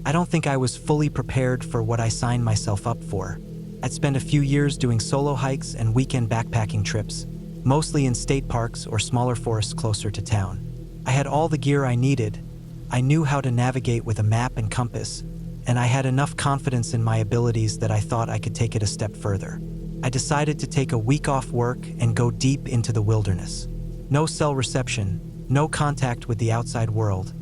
I don't think I was fully prepared for what I signed myself up for. I'd spent a few years doing solo hikes and weekend backpacking trips, mostly in state parks or smaller forests closer to town. I had all the gear I needed. I knew how to navigate with a map and compass, and I had enough confidence in my abilities that I thought I could take it a step further. I decided to take a week off work and go deep into the wilderness. No cell reception, no contact with the outside world,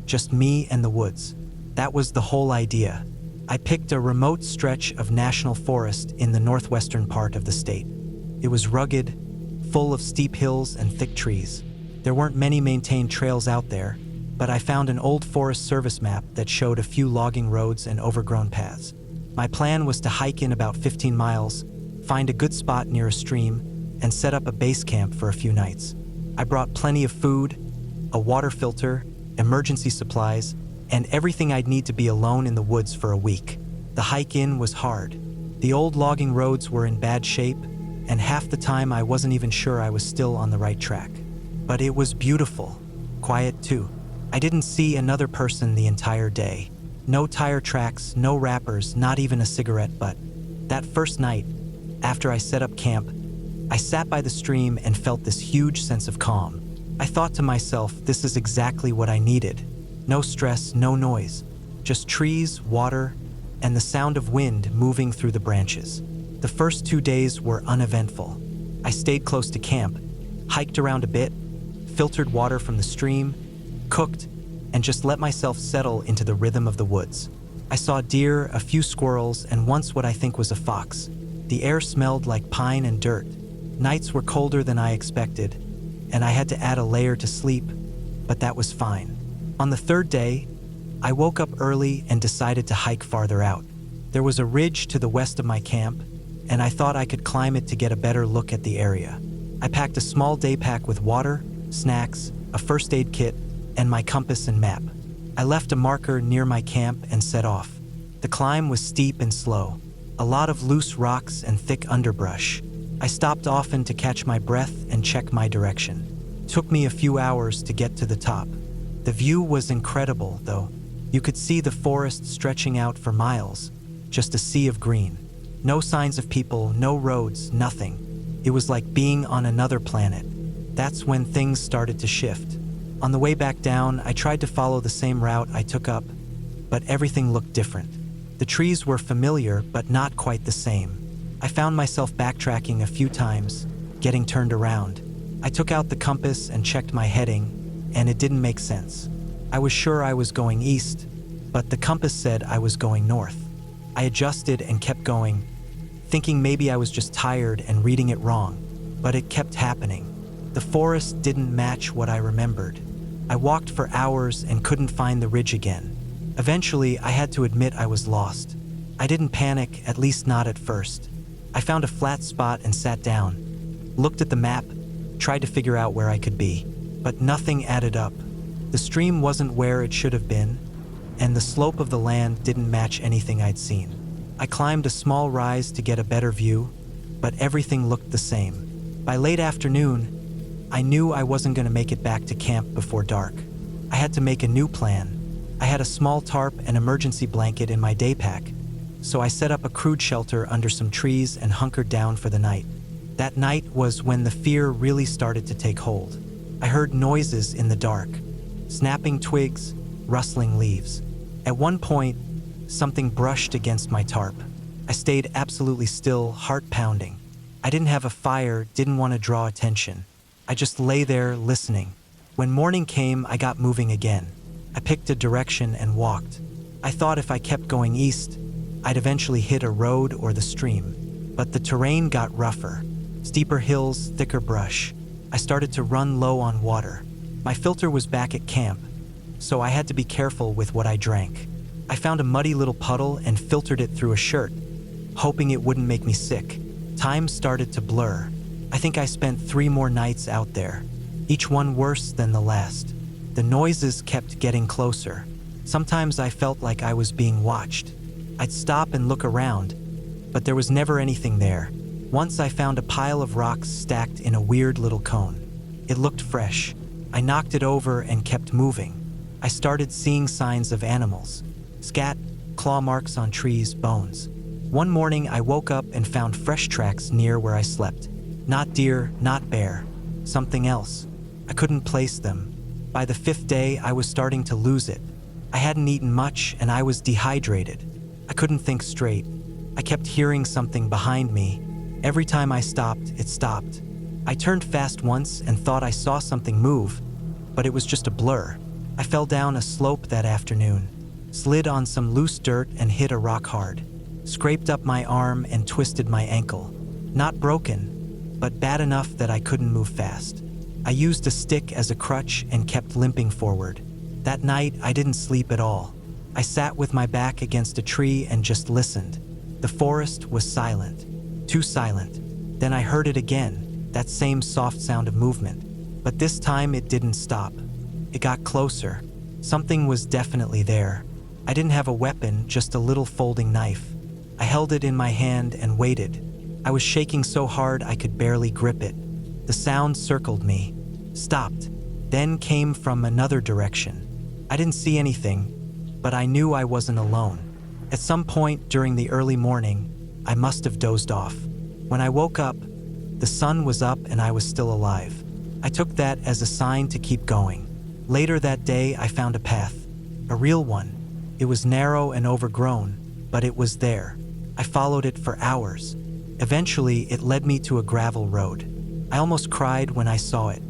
just me and the woods. That was the whole idea. I picked a remote stretch of national forest in the northwestern part of the state. It was rugged, full of steep hills and thick trees. There weren't many maintained trails out there, but I found an old Forest Service map that showed a few logging roads and overgrown paths. My plan was to hike in about 15 miles, find a good spot near a stream, and set up a base camp for a few nights. I brought plenty of food, a water filter, emergency supplies, and everything I'd need to be alone in the woods for a week. The hike in was hard. The old logging roads were in bad shape, and half the time I wasn't even sure I was still on the right track. But it was beautiful, quiet too. I didn't see another person the entire day. No tire tracks, no rappers, not even a cigarette butt. That first night, after I set up camp, I sat by the stream and felt this huge sense of calm. I thought to myself, this is exactly what I needed. No stress, no noise, just trees, water, and the sound of wind moving through the branches. The first 2 days were uneventful. I stayed close to camp, hiked around a bit, filtered water from the stream, cooked, and just let myself settle into the rhythm of the woods. I saw deer, a few squirrels, and once what I think was a fox. The air smelled like pine and dirt. Nights were colder than I expected, and I had to add a layer to sleep, but that was fine. On the third day, I woke up early and decided to hike farther out. There was a ridge to the west of my camp, and I thought I could climb it to get a better look at the area. I packed a small day pack with water, snacks, a first aid kit, and my compass and map. I left a marker near my camp and set off. The climb was steep and slow, a lot of loose rocks and thick underbrush. I stopped often to catch my breath and check my direction. It took me a few hours to get to the top. The view was incredible, though. You could see the forest stretching out for miles, just a sea of green. No signs of people, no roads, nothing. It was like being on another planet. That's when things started to shift. On the way back down, I tried to follow the same route I took up, but everything looked different. The trees were familiar, but not quite the same. I found myself backtracking a few times, getting turned around. I took out the compass and checked my heading, and it didn't make sense. I was sure I was going east, but the compass said I was going north. I adjusted and kept going, thinking maybe I was just tired and reading it wrong, but it kept happening. The forest didn't match what I remembered. I walked for hours and couldn't find the ridge again. Eventually, I had to admit I was lost. I didn't panic, at least not at first. I found a flat spot and sat down, looked at the map, tried to figure out where I could be, but nothing added up. The stream wasn't where it should have been, and the slope of the land didn't match anything I'd seen. I climbed a small rise to get a better view, but everything looked the same. By late afternoon, I knew I wasn't going to make it back to camp before dark. I had to make a new plan. I had a small tarp and emergency blanket in my day pack, so I set up a crude shelter under some trees and hunkered down for the night. That night was when the fear really started to take hold. I heard noises in the dark, snapping twigs, rustling leaves. At one point, something brushed against my tarp. I stayed absolutely still, heart pounding. I didn't have a fire, didn't want to draw attention. I just lay there listening. When morning came, I got moving again. I picked a direction and walked. I thought if I kept going east, I'd eventually hit a road or the stream. But the terrain got rougher. Steeper hills, thicker brush. I started to run low on water. My filter was back at camp, so I had to be careful with what I drank. I found a muddy little puddle and filtered it through a shirt, hoping it wouldn't make me sick. Time started to blur. I think I spent 3 more nights out there, each one worse than the last. The noises kept getting closer. Sometimes I felt like I was being watched. I'd stop and look around, but there was never anything there. Once I found a pile of rocks stacked in a weird little cone. It looked fresh. I knocked it over and kept moving. I started seeing signs of animals. Scat, claw marks on trees, bones. One morning I woke up and found fresh tracks near where I slept. Not deer, not bear. Something else. I couldn't place them. By the 5th day, I was starting to lose it. I hadn't eaten much and I was dehydrated. I couldn't think straight. I kept hearing something behind me. Every time I stopped, it stopped. I turned fast once and thought I saw something move, but it was just a blur. I fell down a slope that afternoon, slid on some loose dirt and hit a rock hard. Scraped up my arm and twisted my ankle. Not broken, but bad enough that I couldn't move fast. I used a stick as a crutch and kept limping forward. That night, I didn't sleep at all. I sat with my back against a tree and just listened. The forest was silent, too silent. Then I heard it again, that same soft sound of movement. But this time it didn't stop. It got closer. Something was definitely there. I didn't have a weapon, just a little folding knife. I held it in my hand and waited. I was shaking so hard I could barely grip it. The sound circled me, stopped, then came from another direction. I didn't see anything, but I knew I wasn't alone. At some point during the early morning, I must have dozed off. When I woke up, the sun was up and I was still alive. I took that as a sign to keep going. Later that day, I found a path, a real one. It was narrow and overgrown, but it was there. I followed it for hours. Eventually, it led me to a gravel road. I almost cried when I saw it.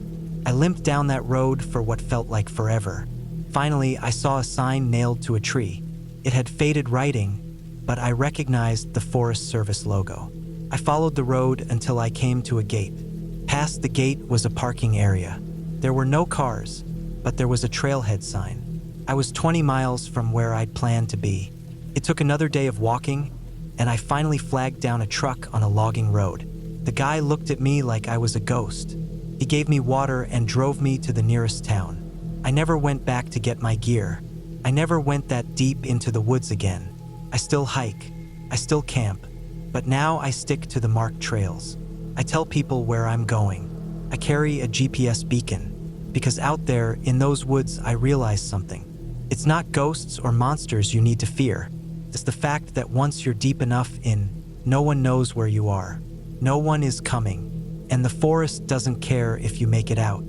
I limped down that road for what felt like forever. Finally, I saw a sign nailed to a tree. It had faded writing, but I recognized the Forest Service logo. I followed the road until I came to a gate. Past the gate was a parking area. There were no cars, but there was a trailhead sign. I was 20 miles from where I'd planned to be. It took another day of walking, and I finally flagged down a truck on a logging road. The guy looked at me like I was a ghost. He gave me water and drove me to the nearest town. I never went back to get my gear. I never went that deep into the woods again. I still hike. I still camp. But now I stick to the marked trails. I tell people where I'm going. I carry a GPS beacon. Because out there, in those woods, I realize something. It's not ghosts or monsters you need to fear. It's the fact that once you're deep enough in, no one knows where you are. No one is coming. And the forest doesn't care if you make it out.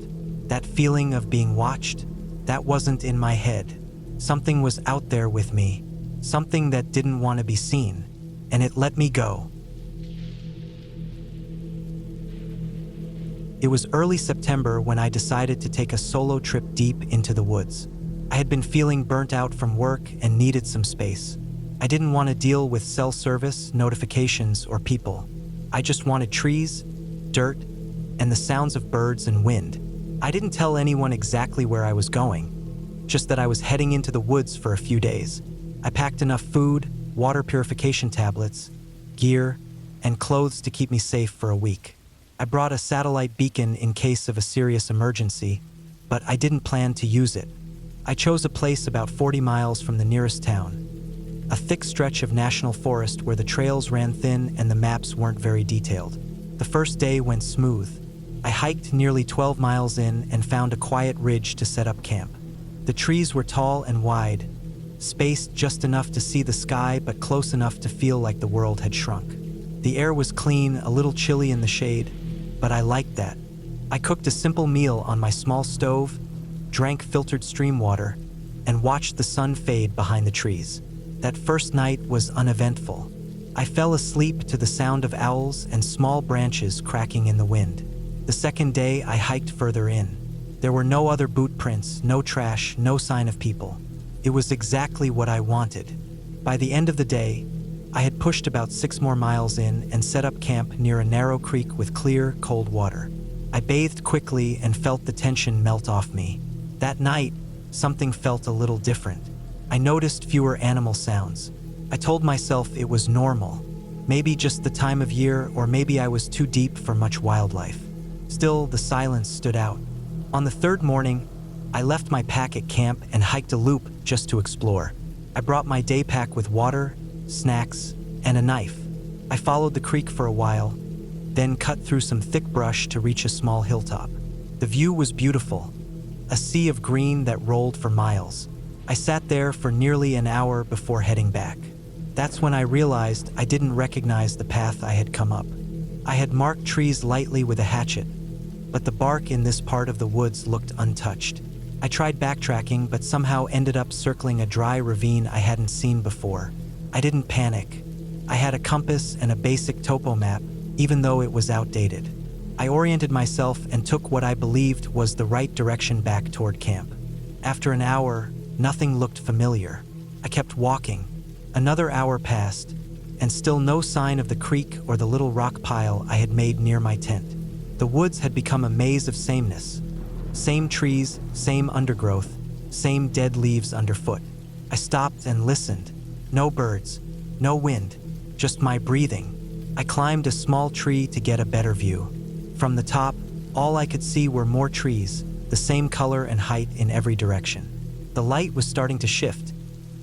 That feeling of being watched, that wasn't in my head. Something was out there with me. Something that didn't want to be seen. And it let me go. It was early September when I decided to take a solo trip deep into the woods. I had been feeling burnt out from work and needed some space. I didn't want to deal with cell service, notifications, or people. I just wanted trees, dirt, and the sounds of birds and wind. I didn't tell anyone exactly where I was going, just that I was heading into the woods for a few days. I packed enough food, water purification tablets, gear, and clothes to keep me safe for a week. I brought a satellite beacon in case of a serious emergency, but I didn't plan to use it. I chose a place about 40 miles from the nearest town. A thick stretch of national forest where the trails ran thin and the maps weren't very detailed. The first day went smooth. I hiked nearly 12 miles in and found a quiet ridge to set up camp. The trees were tall and wide, spaced just enough to see the sky but close enough to feel like the world had shrunk. The air was clean, a little chilly in the shade, but I liked that. I cooked a simple meal on my small stove, drank filtered stream water, and watched the sun fade behind the trees. That first night was uneventful. I fell asleep to the sound of owls and small branches cracking in the wind. The second day, I hiked further in. There were no other boot prints, no trash, no sign of people. It was exactly what I wanted. By the end of the day, I had pushed about 6 more miles in and set up camp near a narrow creek with clear, cold water. I bathed quickly and felt the tension melt off me. That night, something felt a little different. I noticed fewer animal sounds. I told myself it was normal. Maybe just the time of year, or maybe I was too deep for much wildlife. Still, the silence stood out. On the third morning, I left my pack at camp and hiked a loop just to explore. I brought my day pack with water, snacks, and a knife. I followed the creek for a while, then cut through some thick brush to reach a small hilltop. The view was beautiful, a sea of green that rolled for miles. I sat there for nearly an hour before heading back. That's when I realized I didn't recognize the path I had come up. I had marked trees lightly with a hatchet, but the bark in this part of the woods looked untouched. I tried backtracking, but somehow ended up circling a dry ravine I hadn't seen before. I didn't panic. I had a compass and a basic topo map, even though it was outdated. I oriented myself and took what I believed was the right direction back toward camp. After an hour, nothing looked familiar. I kept walking. Another hour passed, and still no sign of the creek or the little rock pile I had made near my tent. The woods had become a maze of sameness. Same trees, same undergrowth, same dead leaves underfoot. I stopped and listened. No birds, no wind, just my breathing. I climbed a small tree to get a better view. From the top, all I could see were more trees, the same color and height in every direction. The light was starting to shift,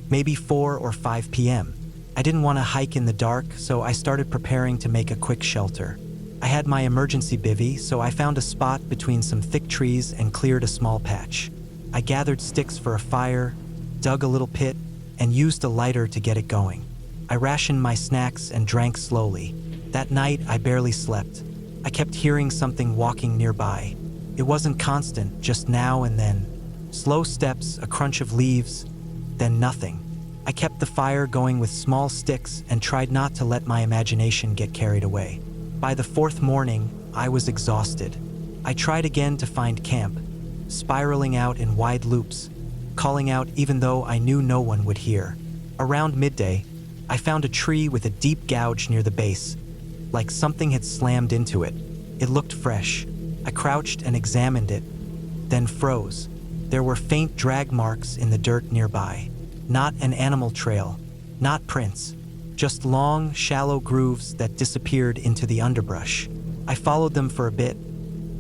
maybe 4 or 5 p.m. I didn't want to hike in the dark, so I started preparing to make a quick shelter. I had my emergency bivvy, so I found a spot between some thick trees and cleared a small patch. I gathered sticks for a fire, dug a little pit, and used a lighter to get it going. I rationed my snacks and drank slowly. That night, I barely slept. I kept hearing something walking nearby. It wasn't constant, just now and then. Slow steps, a crunch of leaves, then nothing. I kept the fire going with small sticks and tried not to let my imagination get carried away. By the 4th morning, I was exhausted. I tried again to find camp, spiraling out in wide loops, calling out even though I knew no one would hear. Around midday, I found a tree with a deep gouge near the base, like something had slammed into it. It looked fresh. I crouched and examined it, then froze. There were faint drag marks in the dirt nearby. Not an animal trail, not prints, just long, shallow grooves that disappeared into the underbrush. I followed them for a bit,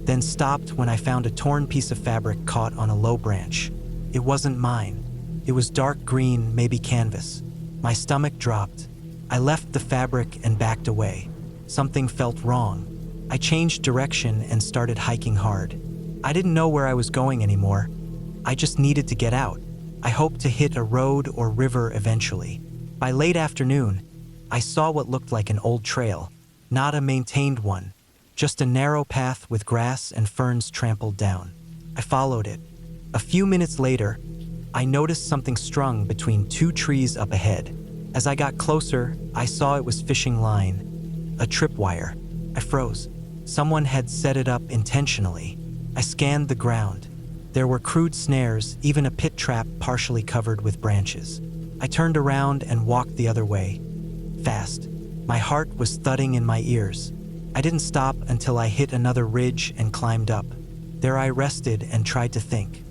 then stopped when I found a torn piece of fabric caught on a low branch. It wasn't mine. It was dark green, maybe canvas. My stomach dropped. I left the fabric and backed away. Something felt wrong. I changed direction and started hiking hard. I didn't know where I was going anymore. I just needed to get out. I hoped to hit a road or river eventually. By late afternoon, I saw what looked like an old trail, not a maintained one, just a narrow path with grass and ferns trampled down. I followed it. A few minutes later, I noticed something strung between 2 trees up ahead. As I got closer, I saw it was fishing line, a tripwire. I froze. Someone had set it up intentionally. I scanned the ground. There were crude snares, even a pit trap partially covered with branches. I turned around and walked the other way, fast. My heart was thudding in my ears. I didn't stop until I hit another ridge and climbed up. There I rested and tried to think.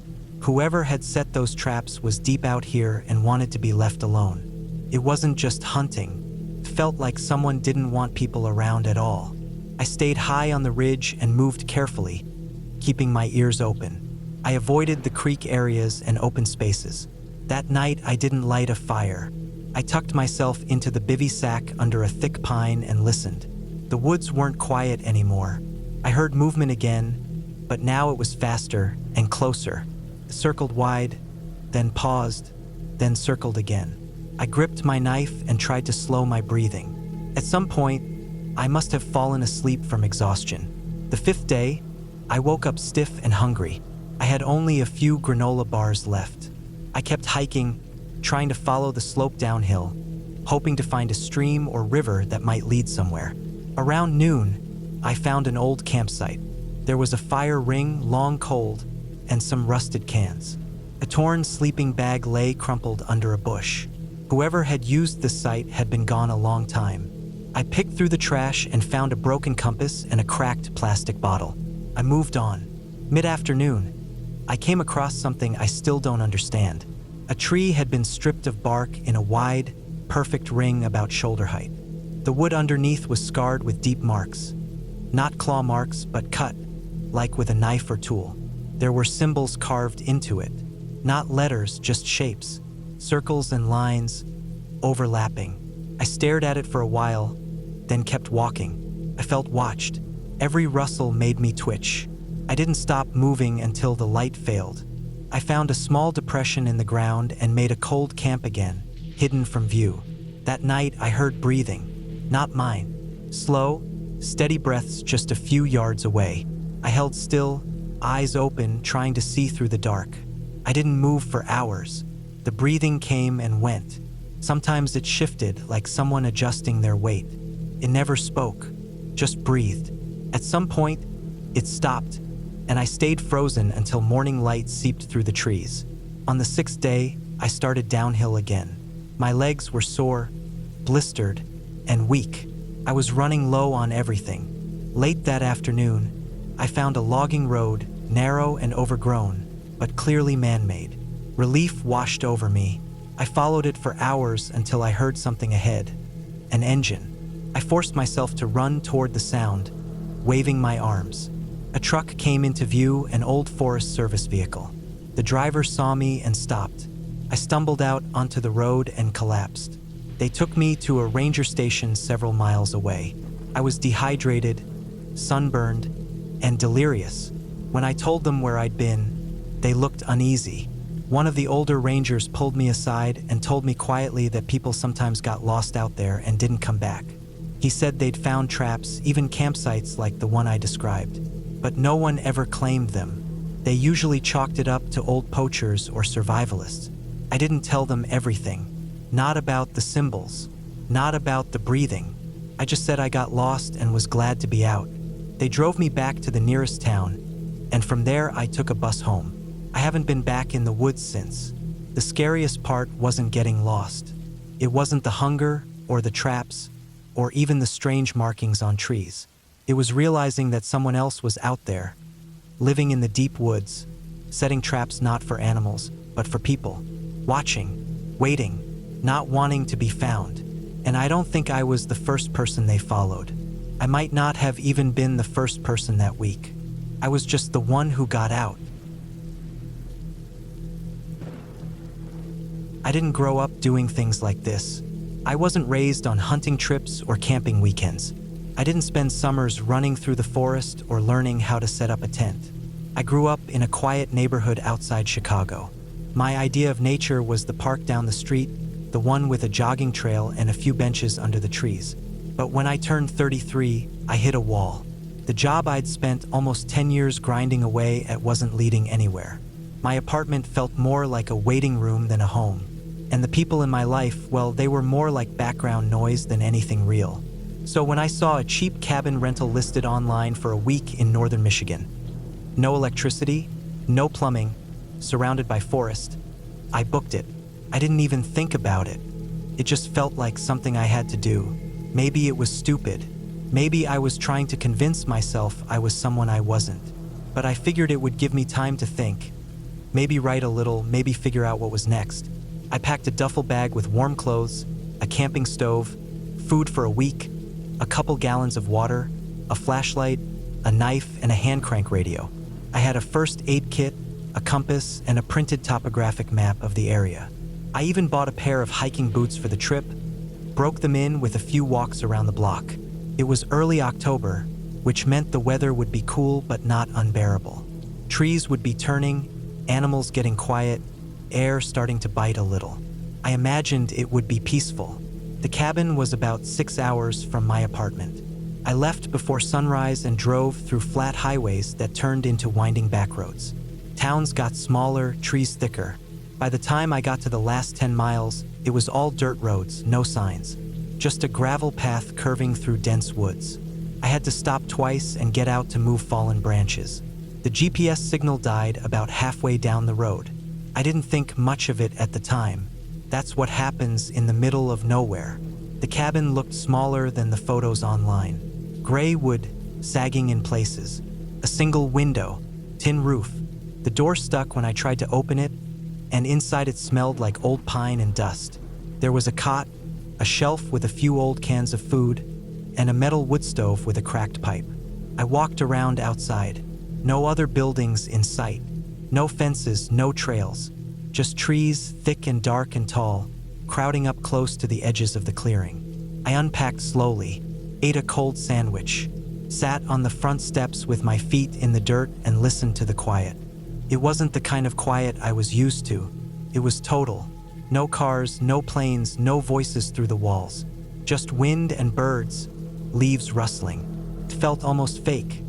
Whoever had set those traps was deep out here and wanted to be left alone. It wasn't just hunting. It felt like someone didn't want people around at all. I stayed high on the ridge and moved carefully, keeping my ears open. I avoided the creek areas and open spaces. That night, I didn't light a fire. I tucked myself into the bivvy sack under a thick pine and listened. The woods weren't quiet anymore. I heard movement again, but now it was faster and closer. It circled wide, then paused, then circled again. I gripped my knife and tried to slow my breathing. At some point, I must have fallen asleep from exhaustion. The 5th day, I woke up stiff and hungry. I had only a few granola bars left. I kept hiking, trying to follow the slope downhill, hoping to find a stream or river that might lead somewhere. Around noon, I found an old campsite. There was a fire ring, long cold, and some rusted cans. A torn sleeping bag lay crumpled under a bush. Whoever had used the site had been gone a long time. I picked through the trash and found a broken compass and a cracked plastic bottle. I moved on. Mid-afternoon, I came across something I still don't understand. A tree had been stripped of bark in a wide, perfect ring about shoulder height. The wood underneath was scarred with deep marks. Not claw marks, but cut, like with a knife or tool. There were symbols carved into it. Not letters, just shapes. Circles and lines, overlapping. I stared at it for a while, then kept walking. I felt watched. Every rustle made me twitch. I didn't stop moving until the light failed. I found a small depression in the ground and made a cold camp again, hidden from view. That night I heard breathing, not mine. Slow, steady breaths just a few yards away. I held still, eyes open, trying to see through the dark. I didn't move for hours. The breathing came and went. Sometimes it shifted, like someone adjusting their weight. It never spoke, just breathed. At some point, it stopped, and I stayed frozen until morning light seeped through the trees. On the 6th day, I started downhill again. My legs were sore, blistered, and weak. I was running low on everything. Late that afternoon, I found a logging road, narrow and overgrown, but clearly man-made. Relief washed over me. I followed it for hours until I heard something ahead. An engine. I forced myself to run toward the sound, waving my arms. A truck came into view, an old Forest Service vehicle. The driver saw me and stopped. I stumbled out onto the road and collapsed. They took me to a ranger station several miles away. I was dehydrated, sunburned, and delirious. When I told them where I'd been, they looked uneasy. One of the older rangers pulled me aside and told me quietly that people sometimes got lost out there and didn't come back. He said they'd found traps, even campsites like the one I described, but no one ever claimed them. They usually chalked it up to old poachers or survivalists. I didn't tell them everything. Not about the symbols, not about the breathing. I just said I got lost and was glad to be out. They drove me back to the nearest town, and from there I took a bus home. I haven't been back in the woods since. The scariest part wasn't getting lost. It wasn't the hunger or the traps or even the strange markings on trees. It was realizing that someone else was out there, living in the deep woods, setting traps not for animals, but for people, watching, waiting, not wanting to be found. And I don't think I was the first person they followed. I might not have even been the first person that week. I was just the one who got out. I didn't grow up doing things like this. I wasn't raised on hunting trips or camping weekends. I didn't spend summers running through the forest or learning how to set up a tent. I grew up in a quiet neighborhood outside Chicago. My idea of nature was the park down the street, the one with a jogging trail and a few benches under the trees. But when I turned 33, I hit a wall. The job I'd spent almost 10 years grinding away at wasn't leading anywhere. My apartment felt more like a waiting room than a home. And the people in my life, well, they were more like background noise than anything real. So when I saw a cheap cabin rental listed online for a week in northern Michigan, no electricity, no plumbing, surrounded by forest, I booked it. I didn't even think about it. It just felt like something I had to do. Maybe it was stupid. Maybe I was trying to convince myself I was someone I wasn't. But I figured it would give me time to think. Maybe write a little, maybe figure out what was next. I packed a duffel bag with warm clothes, a camping stove, food for a week, a couple gallons of water, a flashlight, a knife, and a hand crank radio. I had a first aid kit, a compass, and a printed topographic map of the area. I even bought a pair of hiking boots for the trip, broke them in with a few walks around the block. It was early October, which meant the weather would be cool but not unbearable. Trees would be turning, animals getting quiet, air starting to bite a little. I imagined it would be peaceful. The cabin was about 6 hours from my apartment. I left before sunrise and drove through flat highways that turned into winding back roads. Towns got smaller, trees thicker. By the time I got to the last 10 miles, it was all dirt roads, no signs. Just a gravel path curving through dense woods. I had to stop twice and get out to move fallen branches. The GPS signal died about halfway down the road. I didn't think much of it at the time. That's what happens in the middle of nowhere. The cabin looked smaller than the photos online. Gray wood, sagging in places. A single window, tin roof. The door stuck when I tried to open it, and inside it smelled like old pine and dust. There was a cot, a shelf with a few old cans of food, and a metal wood stove with a cracked pipe. I walked around outside. No other buildings in sight. No fences, no trails. Just trees, thick and dark and tall, crowding up close to the edges of the clearing. I unpacked slowly, ate a cold sandwich, sat on the front steps with my feet in the dirt and listened to the quiet. It wasn't the kind of quiet I was used to. It was total. No cars, no planes, no voices through the walls. Just wind and birds, leaves rustling. It felt almost fake,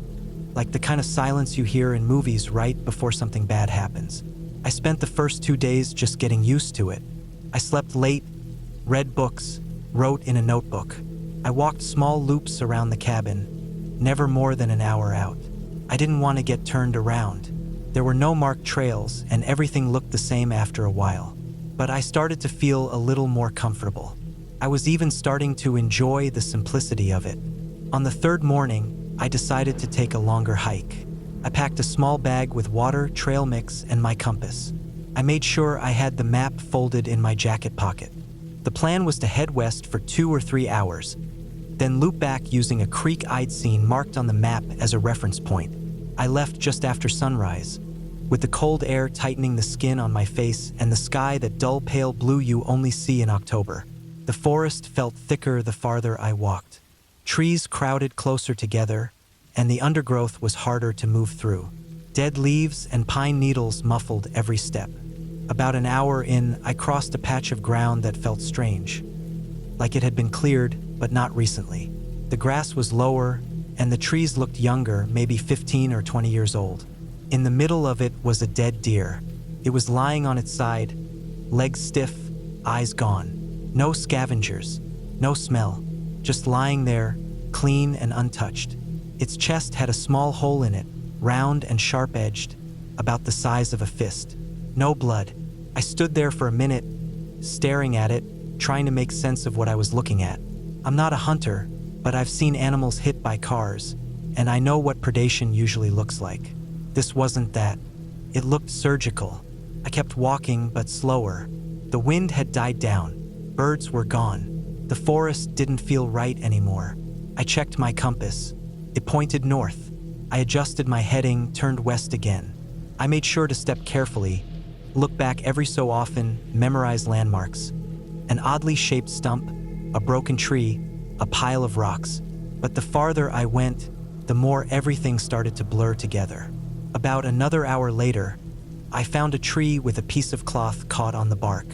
like the kind of silence you hear in movies right before something bad happens. I spent the first 2 days just getting used to it. I slept late, read books, wrote in a notebook. I walked small loops around the cabin, never more than an hour out. I didn't want to get turned around. There were no marked trails, and everything looked the same after a while. But I started to feel a little more comfortable. I was even starting to enjoy the simplicity of it. On the third morning, I decided to take a longer hike. I packed a small bag with water, trail mix, and my compass. I made sure I had the map folded in my jacket pocket. The plan was to head west for 2 or 3 hours, then loop back using a creek I'd seen marked on the map as a reference point. I left just after sunrise, with the cold air tightening the skin on my face and the sky that dull pale blue you only see in October. The forest felt thicker the farther I walked. Trees crowded closer together, and the undergrowth was harder to move through. Dead leaves and pine needles muffled every step. About an hour in, I crossed a patch of ground that felt strange, like it had been cleared, but not recently. The grass was lower, and the trees looked younger, maybe 15 or 20 years old. In the middle of it was a dead deer. It was lying on its side, legs stiff, eyes gone. No scavengers, no smell, just lying there, clean and untouched. Its chest had a small hole in it, round and sharp-edged, about the size of a fist. No blood. I stood there for a minute, staring at it, trying to make sense of what I was looking at. I'm not a hunter, but I've seen animals hit by cars, and I know what predation usually looks like. This wasn't that. It looked surgical. I kept walking, but slower. The wind had died down. Birds were gone. The forest didn't feel right anymore. I checked my compass. It pointed north. I adjusted my heading, turned west again. I made sure to step carefully, look back every so often, memorize landmarks. An oddly shaped stump, a broken tree, a pile of rocks. But the farther I went, the more everything started to blur together. About another hour later, I found a tree with a piece of cloth caught on the bark.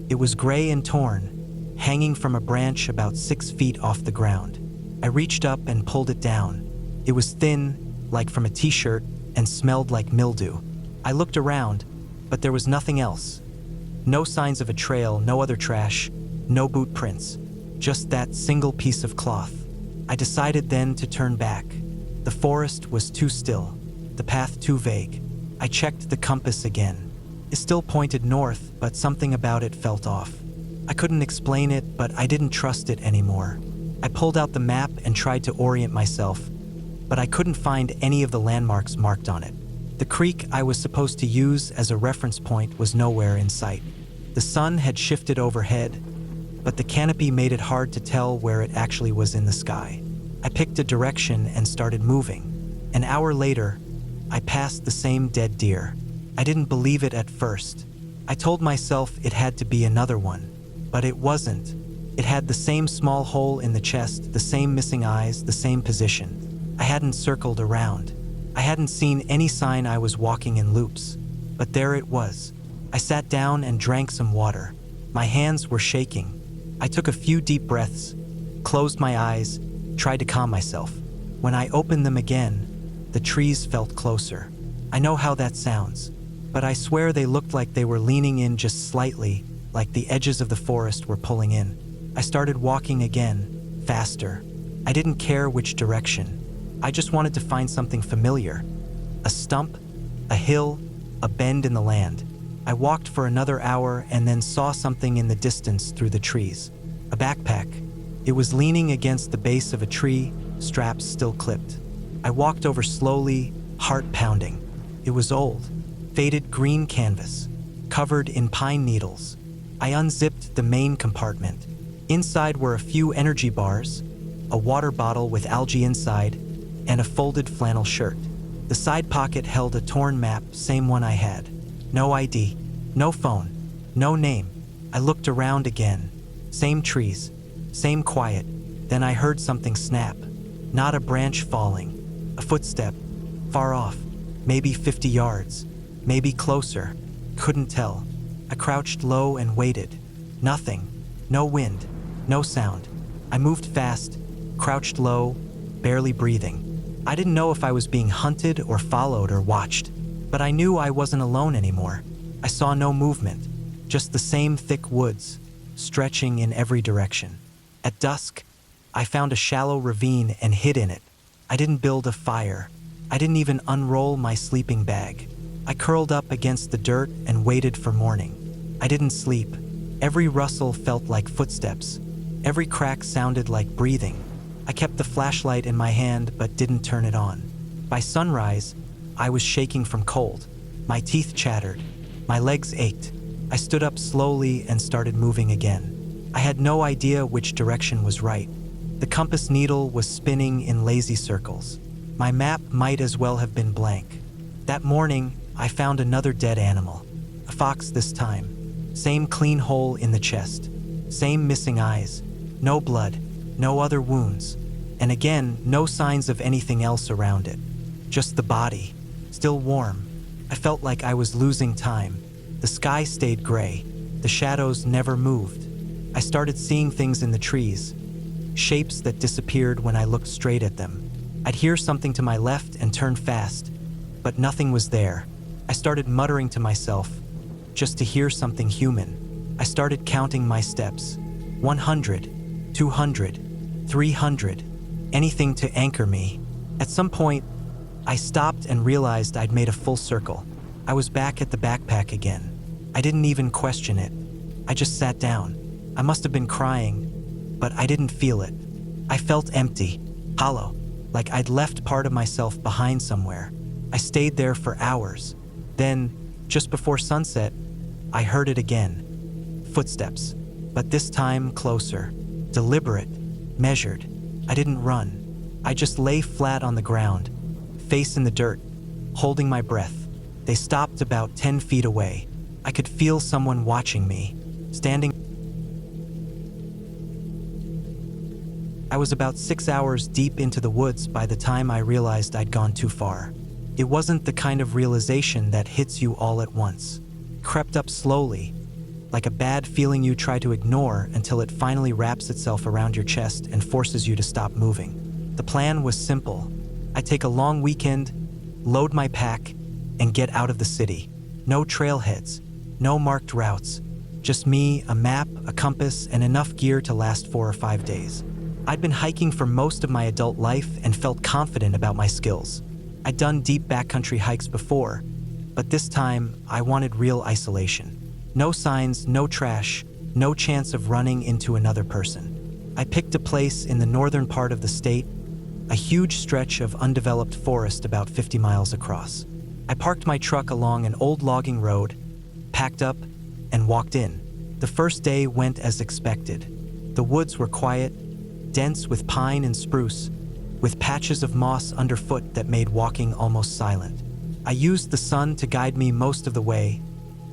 It was gray and torn, hanging from a branch about 6 feet off the ground. I reached up and pulled it down. It was thin, like from a t-shirt, and smelled like mildew. I looked around, but there was nothing else. No signs of a trail, no other trash, no boot prints, just that single piece of cloth. I decided then to turn back. The forest was too still, the path too vague. I checked the compass again. It still pointed north, but something about it felt off. I couldn't explain it, but I didn't trust it anymore. I pulled out the map and tried to orient myself, but I couldn't find any of the landmarks marked on it. The creek I was supposed to use as a reference point was nowhere in sight. The sun had shifted overhead, but the canopy made it hard to tell where it actually was in the sky. I picked a direction and started moving. An hour later, I passed the same dead deer. I didn't believe it at first. I told myself it had to be another one, but it wasn't. It had the same small hole in the chest, the same missing eyes, the same position. I hadn't circled around. I hadn't seen any sign I was walking in loops, but there it was. I sat down and drank some water. My hands were shaking. I took a few deep breaths, closed my eyes, tried to calm myself. When I opened them again, the trees felt closer. I know how that sounds, but I swear they looked like they were leaning in just slightly, like the edges of the forest were pulling in. I started walking again, faster. I didn't care which direction. I just wanted to find something familiar. A stump, a hill, a bend in the land. I walked for another hour and then saw something in the distance through the trees. A backpack. It was leaning against the base of a tree, straps still clipped. I walked over slowly, heart pounding. It was old, faded green canvas, covered in pine needles. I unzipped the main compartment. Inside were a few energy bars, a water bottle with algae inside, and a folded flannel shirt. The side pocket held a torn map, same one I had. No ID, no phone, no name. I looked around again. Same trees, same quiet. Then I heard something snap. Not a branch falling. A footstep, far off, maybe 50 yards. Maybe closer. Couldn't tell. I crouched low and waited. Nothing. No wind. No sound. I moved fast, crouched low, barely breathing. I didn't know if I was being hunted or followed or watched, but I knew I wasn't alone anymore. I saw no movement, just the same thick woods, stretching in every direction. At dusk, I found a shallow ravine and hid in it. I didn't build a fire. I didn't even unroll my sleeping bag. I curled up against the dirt and waited for morning. I didn't sleep. Every rustle felt like footsteps. Every crack sounded like breathing. I kept the flashlight in my hand but didn't turn it on. By sunrise, I was shaking from cold. My teeth chattered. My legs ached. I stood up slowly and started moving again. I had no idea which direction was right. The compass needle was spinning in lazy circles. My map might as well have been blank. That morning, I found another dead animal. A fox this time. Same clean hole in the chest. Same missing eyes. No blood. No other wounds. And again, no signs of anything else around it. Just the body. Still warm. I felt like I was losing time. The sky stayed gray. The shadows never moved. I started seeing things in the trees. Shapes that disappeared when I looked straight at them. I'd hear something to my left and turn fast, but nothing was there. I started muttering to myself, just to hear something human. I started counting my steps. 100, 200, 300, anything to anchor me. At some point, I stopped and realized I'd made a full circle. I was back at the backpack again. I didn't even question it. I just sat down. I must have been crying, but I didn't feel it. I felt empty, hollow, like I'd left part of myself behind somewhere. I stayed there for hours. Then, just before sunset, I heard it again. Footsteps, but this time closer, deliberate, measured. I didn't run. I just lay flat on the ground, face in the dirt, holding my breath. They stopped about 10 feet away. I could feel someone watching me, standing. I was about 6 hours deep into the woods by the time I realized I'd gone too far. It wasn't the kind of realization that hits you all at once. It crept up slowly, like a bad feeling you try to ignore until it finally wraps itself around your chest and forces you to stop moving. The plan was simple. I'd take a long weekend, load my pack, and get out of the city. No trailheads, no marked routes, just me, a map, a compass, and enough gear to last 4 or 5 days. I'd been hiking for most of my adult life and felt confident about my skills. I'd done deep backcountry hikes before, but this time I wanted real isolation. No signs, no trash, no chance of running into another person. I picked a place in the northern part of the state, a huge stretch of undeveloped forest about 50 miles across. I parked my truck along an old logging road, packed up, and walked in. The first day went as expected. The woods were quiet, dense with pine and spruce, with patches of moss underfoot that made walking almost silent. I used the sun to guide me most of the way,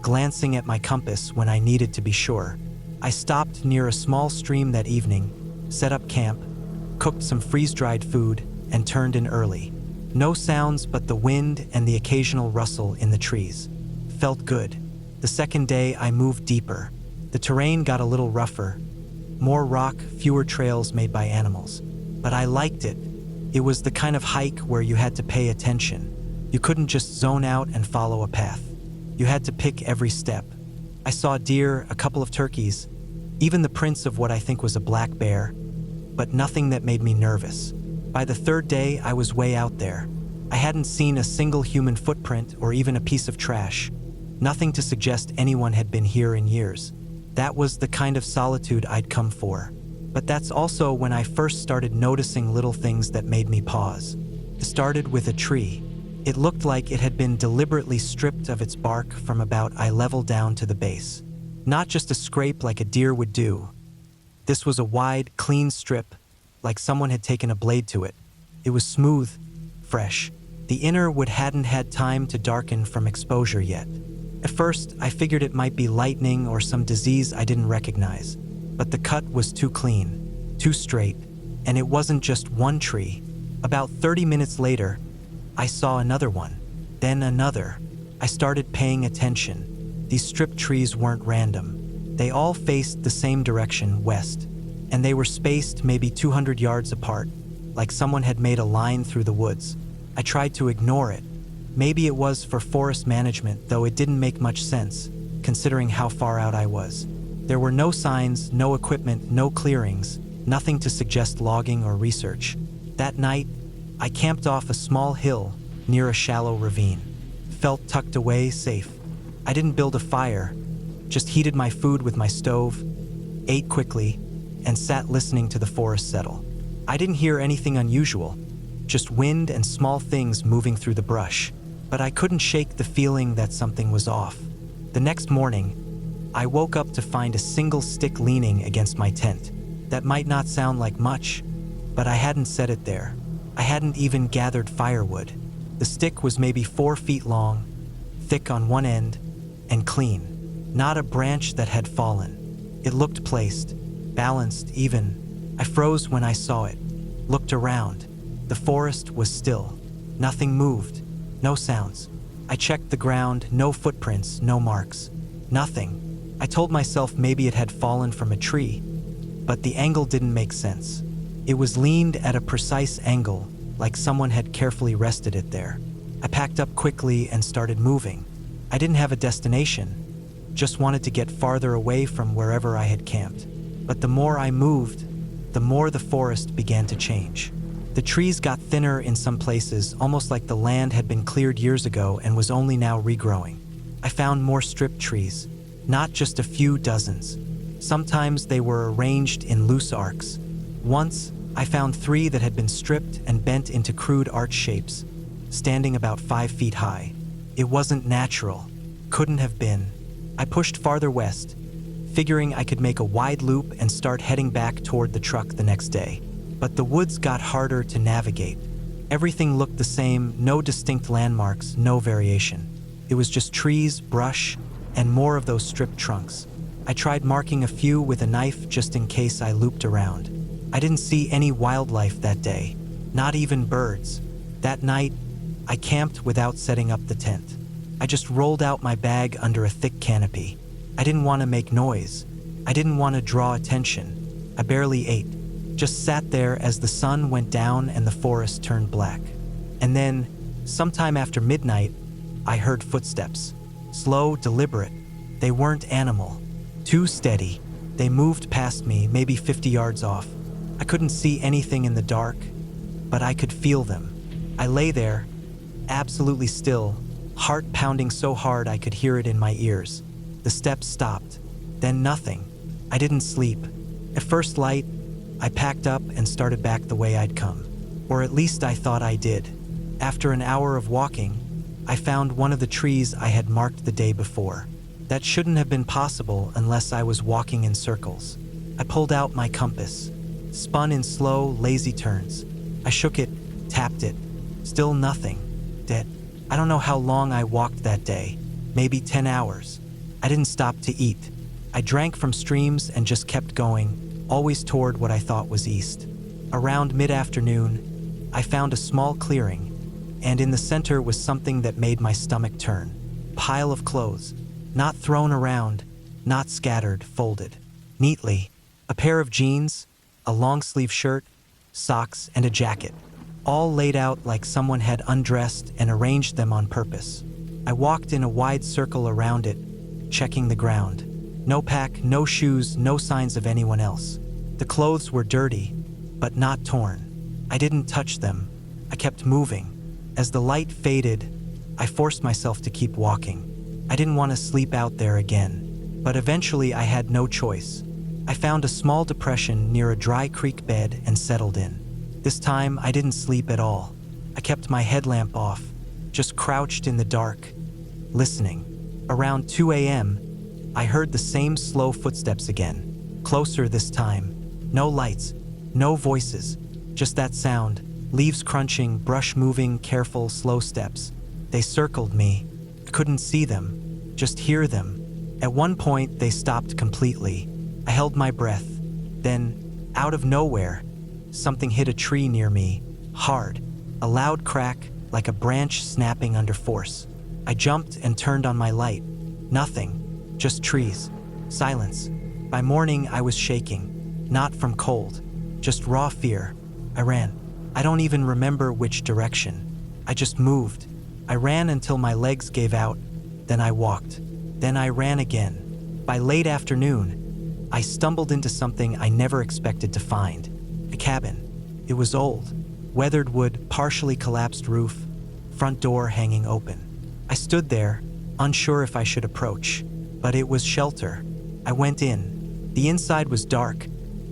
glancing at my compass when I needed to be sure. I stopped near a small stream that evening, set up camp, cooked some freeze-dried food, and turned in early. No sounds but the wind and the occasional rustle in the trees. Felt good. The second day I moved deeper. The terrain got a little rougher. More rock, fewer trails made by animals. But I liked it. It was the kind of hike where you had to pay attention. You couldn't just zone out and follow a path. You had to pick every step. I saw deer, a couple of turkeys, even the prints of what I think was a black bear, but nothing that made me nervous. By the third day, I was way out there. I hadn't seen a single human footprint or even a piece of trash. Nothing to suggest anyone had been here in years. That was the kind of solitude I'd come for. But that's also when I first started noticing little things that made me pause. It started with a tree. It looked like it had been deliberately stripped of its bark from about eye level down to the base. Not just a scrape like a deer would do. This was a wide, clean strip, like someone had taken a blade to it. It was smooth, fresh. The inner wood hadn't had time to darken from exposure yet. At first, I figured it might be lightning or some disease I didn't recognize. But the cut was too clean, too straight, and it wasn't just one tree. About 30 minutes later, I saw another one, then another. I started paying attention. These stripped trees weren't random. They all faced the same direction, west, and they were spaced maybe 200 yards apart, like someone had made a line through the woods. I tried to ignore it. Maybe it was for forest management, though it didn't make much sense, considering how far out I was. There were no signs, no equipment, no clearings, nothing to suggest logging or research. That night, I camped off a small hill near a shallow ravine. Felt tucked away, safe. I didn't build a fire, just heated my food with my stove, ate quickly, and sat listening to the forest settle. I didn't hear anything unusual, just wind and small things moving through the brush, but I couldn't shake the feeling that something was off. The next morning, I woke up to find a single stick leaning against my tent. That might not sound like much, but I hadn't set it there. I hadn't even gathered firewood. The stick was maybe 4 feet long, thick on one end, and clean. Not a branch that had fallen. It looked placed, balanced, even. I froze when I saw it. Looked around. The forest was still. Nothing moved. No sounds. I checked the ground, no footprints, no marks. Nothing. I told myself maybe it had fallen from a tree, but the angle didn't make sense. It was leaned at a precise angle, like someone had carefully rested it there. I packed up quickly and started moving. I didn't have a destination, just wanted to get farther away from wherever I had camped. But the more I moved, the more the forest began to change. The trees got thinner in some places, almost like the land had been cleared years ago and was only now regrowing. I found more stripped trees, not just a few dozens. Sometimes they were arranged in loose arcs. Once, I found 3 that had been stripped and bent into crude arch shapes, standing about 5 feet high. It wasn't natural. Couldn't have been. I pushed farther west, figuring I could make a wide loop and start heading back toward the truck the next day. But the woods got harder to navigate. Everything looked the same, no distinct landmarks, no variation. It was just trees, brush, and more of those stripped trunks. I tried marking a few with a knife just in case I looped around. I didn't see any wildlife that day, not even birds. That night, I camped without setting up the tent. I just rolled out my bag under a thick canopy. I didn't want to make noise. I didn't want to draw attention. I barely ate, just sat there as the sun went down and the forest turned black. And then, sometime after midnight, I heard footsteps. Slow, deliberate. They weren't animal. Too steady. They moved past me, maybe 50 yards off. I couldn't see anything in the dark, but I could feel them. I lay there, absolutely still, heart pounding so hard I could hear it in my ears. The steps stopped, then nothing. I didn't sleep. At first light, I packed up and started back the way I'd come. Or at least I thought I did. After an hour of walking, I found one of the trees I had marked the day before. That shouldn't have been possible unless I was walking in circles. I pulled out my compass, spun in slow, lazy turns. I shook it, tapped it. Still nothing. Dead. I don't know how long I walked that day. Maybe 10 hours. I didn't stop to eat. I drank from streams and just kept going, always toward what I thought was east. Around mid-afternoon, I found a small clearing, and in the center was something that made my stomach turn. Pile of clothes. Not thrown around, not scattered, folded. Neatly. A pair of jeans, a long-sleeve shirt, socks, and a jacket. All laid out like someone had undressed and arranged them on purpose. I walked in a wide circle around it, checking the ground. No pack, no shoes, no signs of anyone else. The clothes were dirty, but not torn. I didn't touch them. I kept moving. As the light faded, I forced myself to keep walking. I didn't want to sleep out there again, but eventually I had no choice. I found a small depression near a dry creek bed and settled in. This time, I didn't sleep at all. I kept my headlamp off, just crouched in the dark, listening. Around 2 a.m., I heard the same slow footsteps again, closer this time. No lights, no voices, just that sound, leaves crunching, brush moving, careful, slow steps. They circled me. I couldn't see them, just hear them. At one point, they stopped completely. I held my breath. Then, out of nowhere, something hit a tree near me, hard. A loud crack, like a branch snapping under force. I jumped and turned on my light. Nothing. Just trees. Silence. By morning, I was shaking. Not from cold. Just raw fear. I ran. I don't even remember which direction. I just moved. I ran until my legs gave out. Then I walked. Then I ran again. By late afternoon, I stumbled into something I never expected to find. A cabin. It was old. Weathered wood, partially collapsed roof, front door hanging open. I stood there, unsure if I should approach, but it was shelter. I went in. The inside was dark,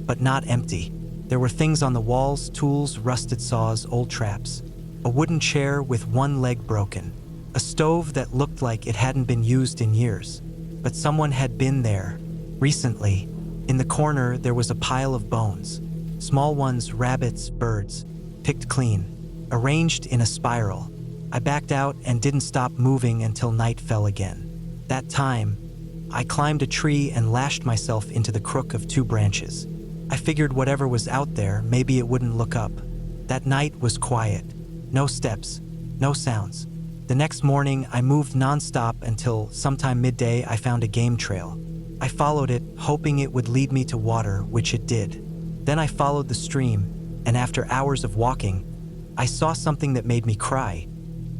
but not empty. There were things on the walls, tools, rusted saws, old traps. A wooden chair with one leg broken. A stove that looked like it hadn't been used in years. But someone had been there. Recently. In the corner, there was a pile of bones. Small ones, rabbits, birds. Picked clean. Arranged in a spiral. I backed out and didn't stop moving until night fell again. That time, I climbed a tree and lashed myself into the crook of 2 branches. I figured whatever was out there, maybe it wouldn't look up. That night was quiet. No steps. No sounds. The next morning, I moved nonstop until sometime midday I found a game trail. I followed it, hoping it would lead me to water, which it did. Then I followed the stream, and after hours of walking, I saw something that made me cry.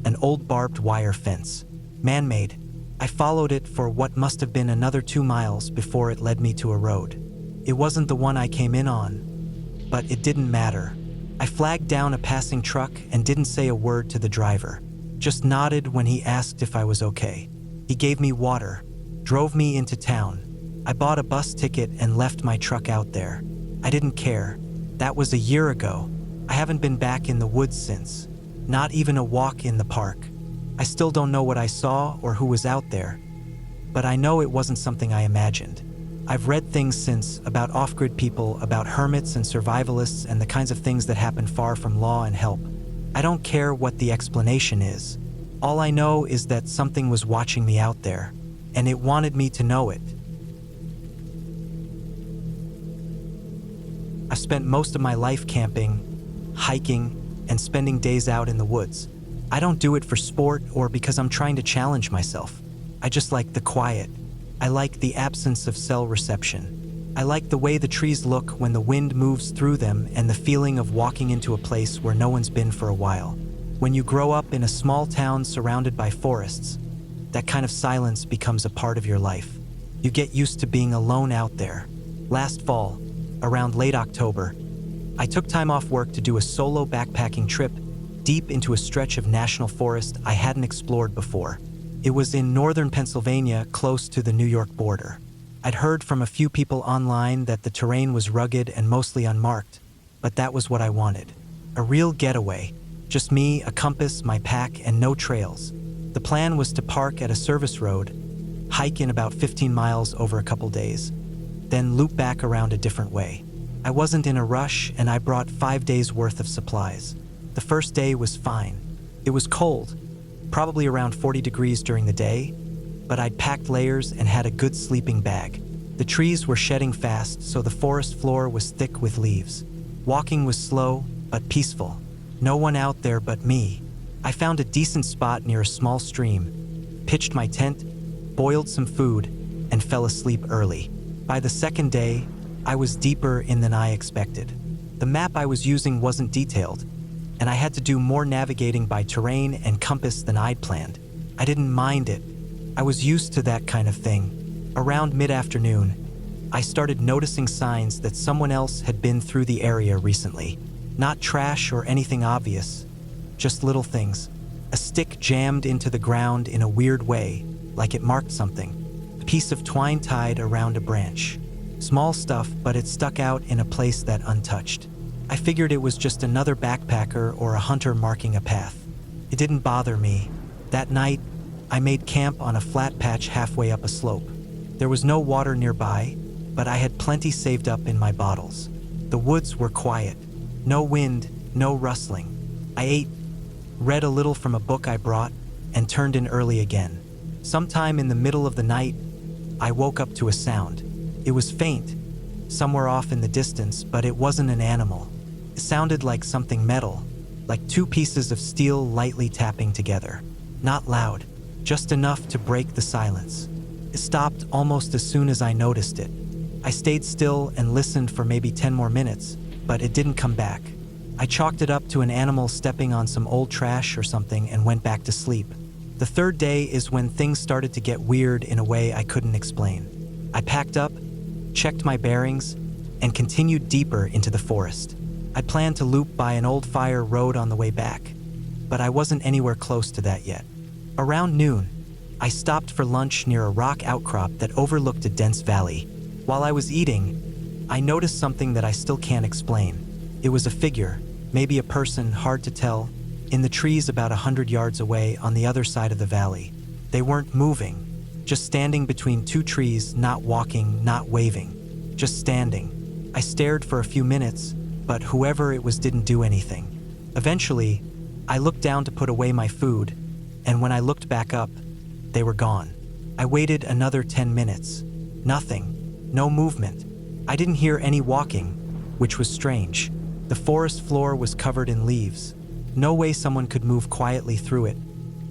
An old barbed wire fence. Man-made. I followed it for what must have been another 2 miles before it led me to a road. It wasn't the one I came in on, but it didn't matter. I flagged down a passing truck and didn't say a word to the driver. Just nodded when he asked if I was okay. He gave me water, drove me into town. I bought a bus ticket and left my truck out there. I didn't care. That was a year ago. I haven't been back in the woods since. Not even a walk in the park. I still don't know what I saw or who was out there, but I know it wasn't something I imagined. I've read things since about off-grid people, about hermits and survivalists and the kinds of things that happen far from law and help. I don't care what the explanation is. All I know is that something was watching me out there, and it wanted me to know it. I've spent most of my life camping, hiking, and spending days out in the woods. I don't do it for sport or because I'm trying to challenge myself. I just like the quiet. I like the absence of cell reception. I like the way the trees look when the wind moves through them and the feeling of walking into a place where no one's been for a while. When you grow up in a small town surrounded by forests, that kind of silence becomes a part of your life. You get used to being alone out there. Last fall, around late October, I took time off work to do a solo backpacking trip deep into a stretch of national forest I hadn't explored before. It was in northern Pennsylvania, close to the New York border. I'd heard from a few people online that the terrain was rugged and mostly unmarked, but that was what I wanted. A real getaway. Just me, a compass, my pack, and no trails. The plan was to park at a service road, hike in about 15 miles over a couple days, then loop back around a different way. I wasn't in a rush, and I brought 5 days' worth of supplies. The first day was fine. It was cold, probably around 40 degrees during the day, but I'd packed layers and had a good sleeping bag. The trees were shedding fast, so the forest floor was thick with leaves. Walking was slow, but peaceful. No one out there but me. I found a decent spot near a small stream, pitched my tent, boiled some food, and fell asleep early. By the second day, I was deeper in than I expected. The map I was using wasn't detailed, and I had to do more navigating by terrain and compass than I'd planned. I didn't mind it. I was used to that kind of thing. Around mid-afternoon, I started noticing signs that someone else had been through the area recently. Not trash or anything obvious, just little things. A stick jammed into the ground in a weird way, like it marked something. A piece of twine tied around a branch. Small stuff, but it stuck out in a place that untouched. I figured it was just another backpacker or a hunter marking a path. It didn't bother me. That night, I made camp on a flat patch halfway up a slope. There was no water nearby, but I had plenty saved up in my bottles. The woods were quiet. No wind, no rustling. I ate, read a little from a book I brought, and turned in early again. Sometime in the middle of the night, I woke up to a sound. It was faint, somewhere off in the distance, but it wasn't an animal. It sounded like something metal, like 2 pieces of steel lightly tapping together. Not loud, just enough to break the silence. It stopped almost as soon as I noticed it. I stayed still and listened for maybe 10 more minutes, but it didn't come back. I chalked it up to an animal stepping on some old trash or something and went back to sleep. The third day is when things started to get weird in a way I couldn't explain. I packed up, checked my bearings, and continued deeper into the forest. I planned to loop by an old fire road on the way back, but I wasn't anywhere close to that yet. Around noon, I stopped for lunch near a rock outcrop that overlooked a dense valley. While I was eating, I noticed something that I still can't explain. It was a figure, maybe a person, hard to tell, in the trees about 100 yards away on the other side of the valley. They weren't moving, just standing between two trees, not walking, not waving, just standing. I stared for a few minutes, but whoever it was didn't do anything. Eventually, I looked down to put away my food, and when I looked back up, they were gone. I waited another 10 minutes. Nothing, no movement. I didn't hear any walking, which was strange. The forest floor was covered in leaves. No way someone could move quietly through it,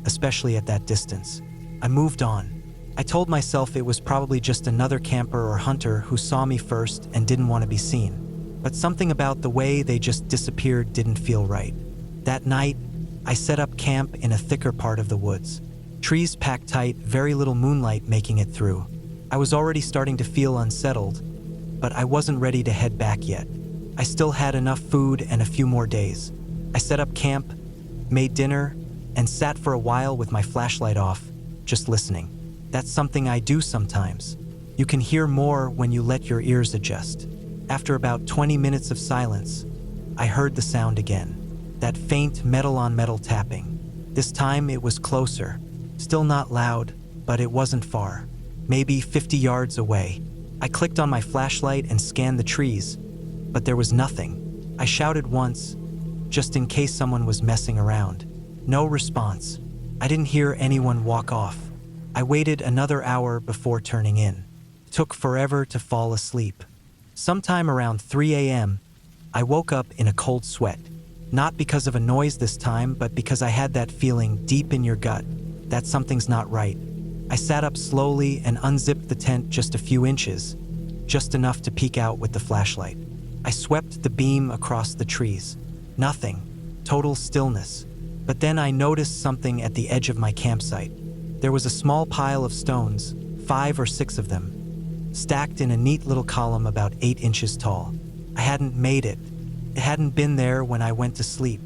especially at that distance. I moved on. I told myself it was probably just another camper or hunter who saw me first and didn't want to be seen. But something about the way they just disappeared didn't feel right. That night, I set up camp in a thicker part of the woods. Trees packed tight, very little moonlight making it through. I was already starting to feel unsettled, but I wasn't ready to head back yet. I still had enough food and a few more days. I set up camp, made dinner, and sat for a while with my flashlight off, just listening. That's something I do sometimes. You can hear more when you let your ears adjust. After about 20 minutes of silence, I heard the sound again. That faint metal-on-metal tapping. This time it was closer. Still not loud, but it wasn't far. Maybe 50 yards away. I clicked on my flashlight and scanned the trees, but there was nothing. I shouted once, just in case someone was messing around. No response. I didn't hear anyone walk off. I waited another hour before turning in. It took forever to fall asleep. Sometime around 3 a.m., I woke up in a cold sweat. Not because of a noise this time, but because I had that feeling deep in your gut that something's not right. I sat up slowly and unzipped the tent just a few inches, just enough to peek out with the flashlight. I swept the beam across the trees. Nothing. Total stillness. But then I noticed something at the edge of my campsite. There was a small pile of stones, 5 or 6 of them, stacked in a neat little column about 8 inches tall. I hadn't made it. It hadn't been there when I went to sleep.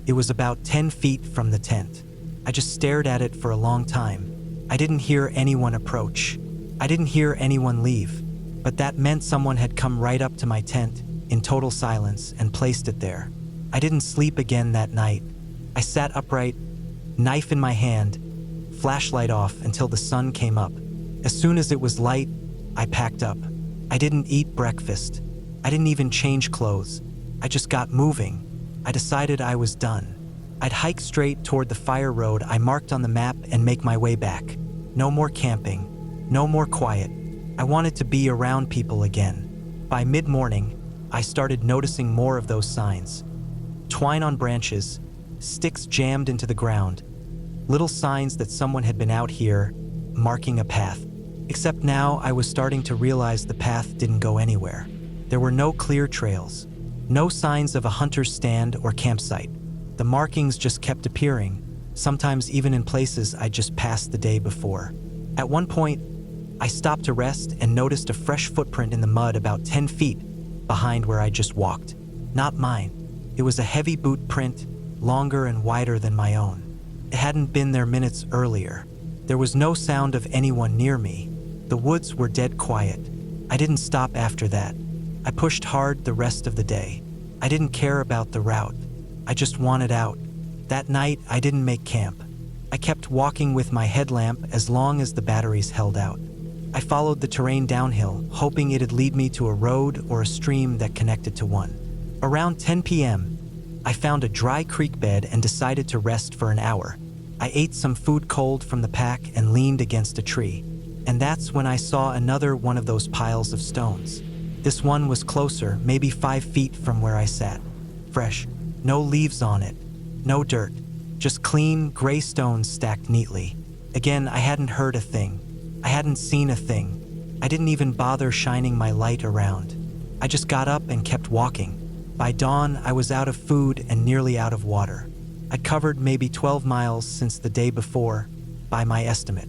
It was about 10 feet from the tent. I just stared at it for a long time. I didn't hear anyone approach. I didn't hear anyone leave. But that meant someone had come right up to my tent in total silence and placed it there. I didn't sleep again that night. I sat upright, knife in my hand, flashlight off until the sun came up. As soon as it was light, I packed up. I didn't eat breakfast. I didn't even change clothes. I just got moving. I decided I was done. I'd hike straight toward the fire road I marked on the map and make my way back. No more camping. No more quiet. I wanted to be around people again. By mid-morning, I started noticing more of those signs. Twine on branches, sticks jammed into the ground, little signs that someone had been out here, marking a path. Except now I was starting to realize the path didn't go anywhere. There were no clear trails, no signs of a hunter's stand or campsite. The markings just kept appearing, sometimes even in places I just passed the day before. At one point, I stopped to rest and noticed a fresh footprint in the mud about 10 feet behind where I just walked. Not mine. It was a heavy boot print, longer and wider than my own. It hadn't been there minutes earlier. There was no sound of anyone near me. The woods were dead quiet. I didn't stop after that. I pushed hard the rest of the day. I didn't care about the route. I just wanted out. That night, I didn't make camp. I kept walking with my headlamp as long as the batteries held out. I followed the terrain downhill, hoping it'd lead me to a road or a stream that connected to one. Around 10 p.m., I found a dry creek bed and decided to rest for an hour. I ate some food cold from the pack and leaned against a tree. And that's when I saw another one of those piles of stones. This one was closer, maybe 5 feet from where I sat. Fresh, no leaves on it, no dirt, just clean, gray stones stacked neatly. Again, I hadn't heard a thing. I hadn't seen a thing. I didn't even bother shining my light around. I just got up and kept walking. By dawn, I was out of food and nearly out of water. I'd covered maybe 12 miles since the day before, by my estimate.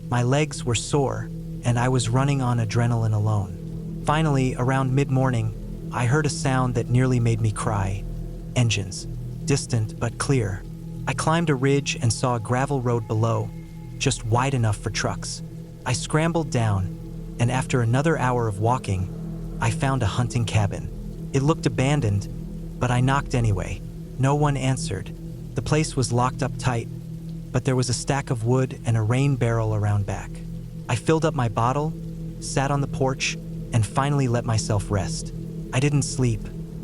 My legs were sore, and I was running on adrenaline alone. Finally, around mid-morning, I heard a sound that nearly made me cry. Engines. Distant but clear. I climbed a ridge and saw a gravel road below, just wide enough for trucks. I scrambled down, and after another hour of walking, I found a hunting cabin. It looked abandoned, but I knocked anyway. No one answered. The place was locked up tight, but there was a stack of wood and a rain barrel around back. I filled up my bottle, sat on the porch, and finally let myself rest. I didn't sleep.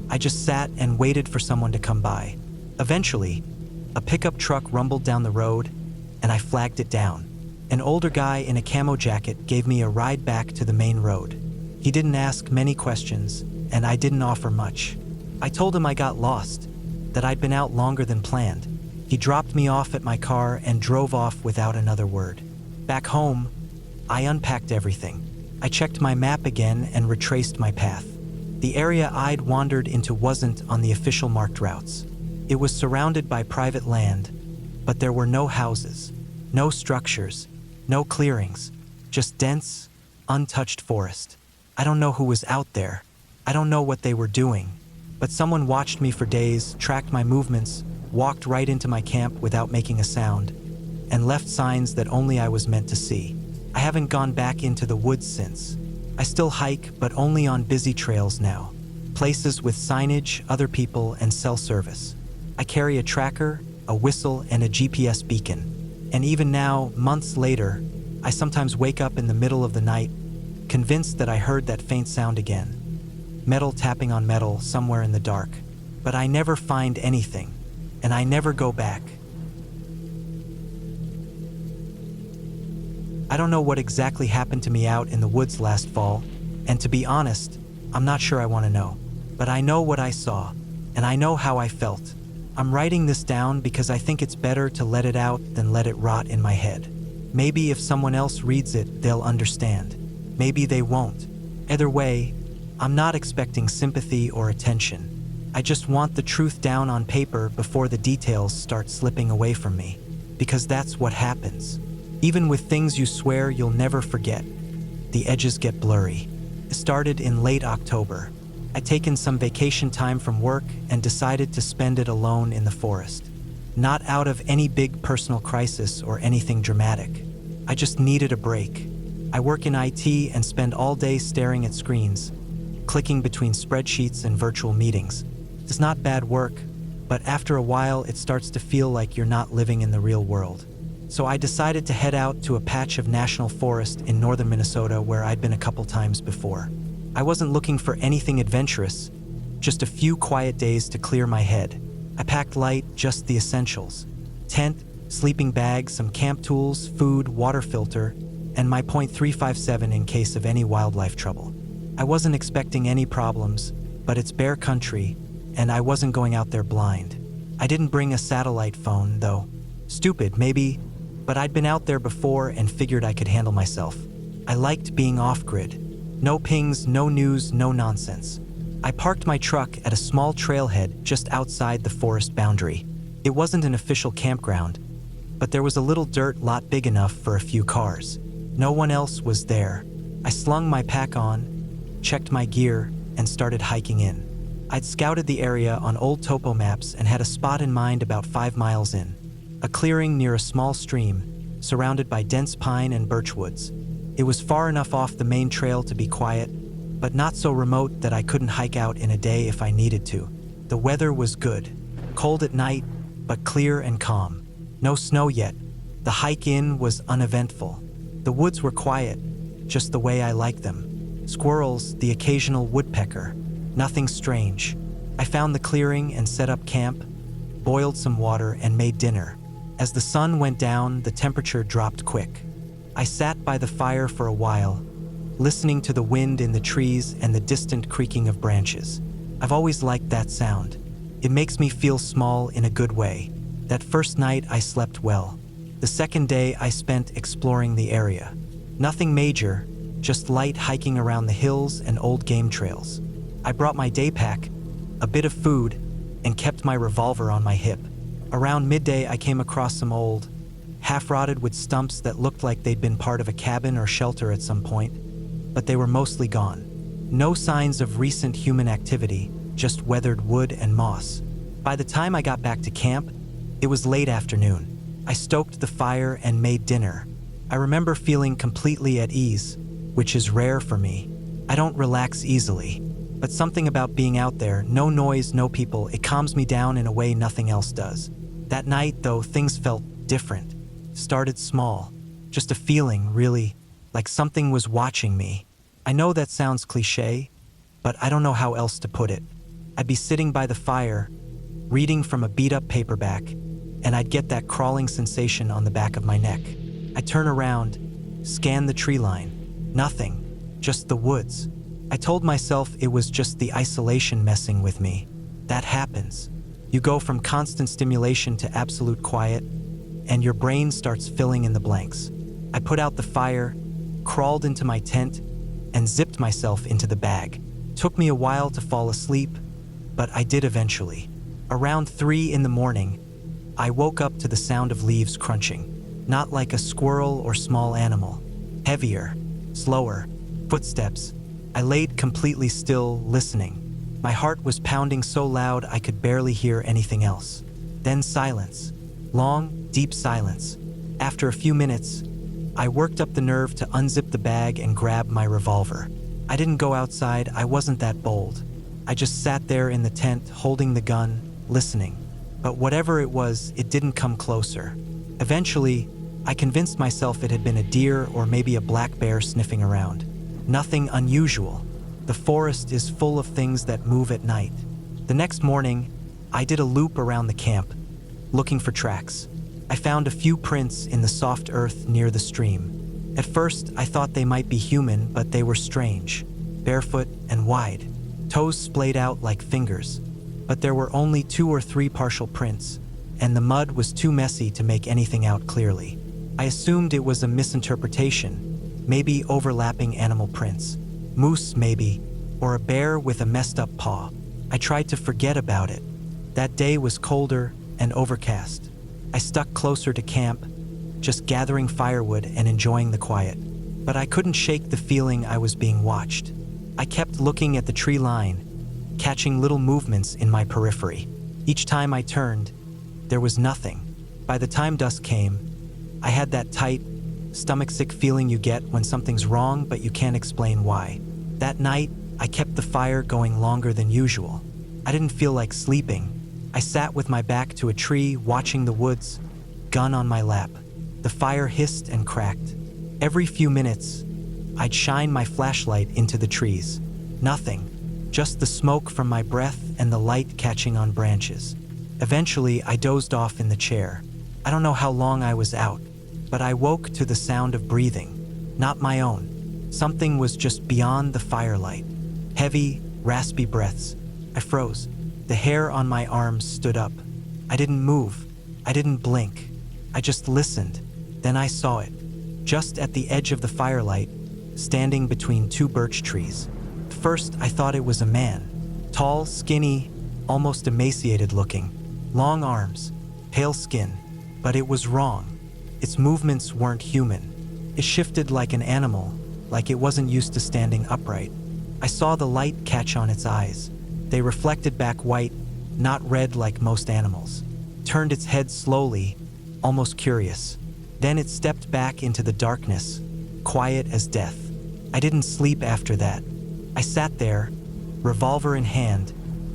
I just sat and waited for someone to come by. Eventually, a pickup truck rumbled down the road, and I flagged it down. An older guy in a camo jacket gave me a ride back to the main road. He didn't ask many questions, and I didn't offer much. I told him I got lost, that I'd been out longer than planned. He dropped me off at my car and drove off without another word. Back home, I unpacked everything. I checked my map again and retraced my path. The area I'd wandered into wasn't on the official marked routes. It was surrounded by private land, but there were no houses, no structures, no clearings, just dense, untouched forest. I don't know who was out there. I don't know what they were doing, but someone watched me for days, tracked my movements, walked right into my camp without making a sound, and left signs that only I was meant to see. I haven't gone back into the woods since. I still hike, but only on busy trails now. Places with signage, other people, and cell service. I carry a tracker, a whistle, and a GPS beacon. And even now, months later, I sometimes wake up in the middle of the night, convinced that I heard that faint sound again. Metal tapping on metal somewhere in the dark. But I never find anything, and I never go back. I don't know what exactly happened to me out in the woods last fall, and to be honest, I'm not sure I want to know. But I know what I saw, and I know how I felt. I'm writing this down because I think it's better to let it out than let it rot in my head. Maybe if someone else reads it, they'll understand. Maybe they won't. Either way, I'm not expecting sympathy or attention. I just want the truth down on paper before the details start slipping away from me. Because that's what happens. Even with things you swear you'll never forget, the edges get blurry. It started in late October. I'd taken some vacation time from work and decided to spend it alone in the forest. Not out of any big personal crisis or anything dramatic. I just needed a break. I work in IT and spend all day staring at screens, clicking between spreadsheets and virtual meetings. It's not bad work, but after a while it starts to feel like you're not living in the real world. So I decided to head out to a patch of national forest in northern Minnesota where I'd been a couple times before. I wasn't looking for anything adventurous, just a few quiet days to clear my head. I packed light, just the essentials. Tent, sleeping bag, some camp tools, food, water filter, and my .357 in case of any wildlife trouble. I wasn't expecting any problems, but it's bear country, and I wasn't going out there blind. I didn't bring a satellite phone, though. Stupid, maybe, but I'd been out there before and figured I could handle myself. I liked being off-grid. No pings, no news, no nonsense. I parked my truck at a small trailhead just outside the forest boundary. It wasn't an official campground, but there was a little dirt lot big enough for a few cars. No one else was there. I slung my pack on, checked my gear, and started hiking in. I'd scouted the area on old topo maps and had a spot in mind about 5 miles in. A clearing near a small stream, surrounded by dense pine and birch woods. It was far enough off the main trail to be quiet, but not so remote that I couldn't hike out in a day if I needed to. The weather was good. Cold at night, but clear and calm. No snow yet. The hike in was uneventful. The woods were quiet, just the way I like them. Squirrels, the occasional woodpecker. Nothing strange. I found the clearing and set up camp, boiled some water, and made dinner. As the sun went down, the temperature dropped quick. I sat by the fire for a while, listening to the wind in the trees and the distant creaking of branches. I've always liked that sound. It makes me feel small in a good way. That first night I slept well. The second day I spent exploring the area. Nothing major, just light hiking around the hills and old game trails. I brought my day pack, a bit of food, and kept my revolver on my hip. Around midday, I came across some old, half-rotted wood stumps that looked like they'd been part of a cabin or shelter at some point, but they were mostly gone. No signs of recent human activity, just weathered wood and moss. By the time I got back to camp, it was late afternoon. I stoked the fire and made dinner. I remember feeling completely at ease, which is rare for me. I don't relax easily, but something about being out there, no noise, no people, it calms me down in a way nothing else does. That night, though, things felt different. Started small, just a feeling, really, like something was watching me. I know that sounds cliche, but I don't know how else to put it. I'd be sitting by the fire, reading from a beat-up paperback, and I'd get that crawling sensation on the back of my neck. I'd turn around, scan the tree line. Nothing, just the woods. I told myself it was just the isolation messing with me. That happens. You go from constant stimulation to absolute quiet, and your brain starts filling in the blanks. I put out the fire, crawled into my tent, and zipped myself into the bag. Took me a while to fall asleep, but I did eventually. Around 3 in the morning, I woke up to the sound of leaves crunching. Not like a squirrel or small animal. Heavier, slower, footsteps. I laid completely still, listening. My heart was pounding so loud I could barely hear anything else. Then silence. Long, deep silence. After a few minutes, I worked up the nerve to unzip the bag and grab my revolver. I didn't go outside, I wasn't that bold. I just sat there in the tent, holding the gun, listening. But whatever it was, it didn't come closer. Eventually, I convinced myself it had been a deer or maybe a black bear sniffing around. Nothing unusual. The forest is full of things that move at night. The next morning, I did a loop around the camp, looking for tracks. I found a few prints in the soft earth near the stream. At first, I thought they might be human, but they were strange, barefoot and wide. Toes splayed out like fingers. But there were only 2 or 3 partial prints, and the mud was too messy to make anything out clearly. I assumed it was a misinterpretation, maybe overlapping animal prints. Moose, maybe, or a bear with a messed up paw. I tried to forget about it. That day was colder and overcast. I stuck closer to camp, just gathering firewood and enjoying the quiet. But I couldn't shake the feeling I was being watched. I kept looking at the tree line, catching little movements in my periphery. Each time I turned, there was nothing. By the time dusk came, I had that tight, stomach-sick feeling you get when something's wrong but you can't explain why. That night, I kept the fire going longer than usual. I didn't feel like sleeping. I sat with my back to a tree, watching the woods, gun on my lap. The fire hissed and cracked. Every few minutes, I'd shine my flashlight into the trees. Nothing, just the smoke from my breath and the light catching on branches. Eventually, I dozed off in the chair. I don't know how long I was out, but I woke to the sound of breathing, not my own. Something was just beyond the firelight. Heavy, raspy breaths. I froze. The hair on my arms stood up. I didn't move. I didn't blink. I just listened. Then I saw it, just at the edge of the firelight, standing between 2 birch trees. First, I thought it was a man. Tall, skinny, almost emaciated looking. Long arms, pale skin. But it was wrong. Its movements weren't human. It shifted like an animal, like it wasn't used to standing upright. I saw the light catch on its eyes. They reflected back white, not red like most animals. Turned its head slowly, almost curious. Then it stepped back into the darkness, quiet as death. I didn't sleep after that. I sat there, revolver in hand,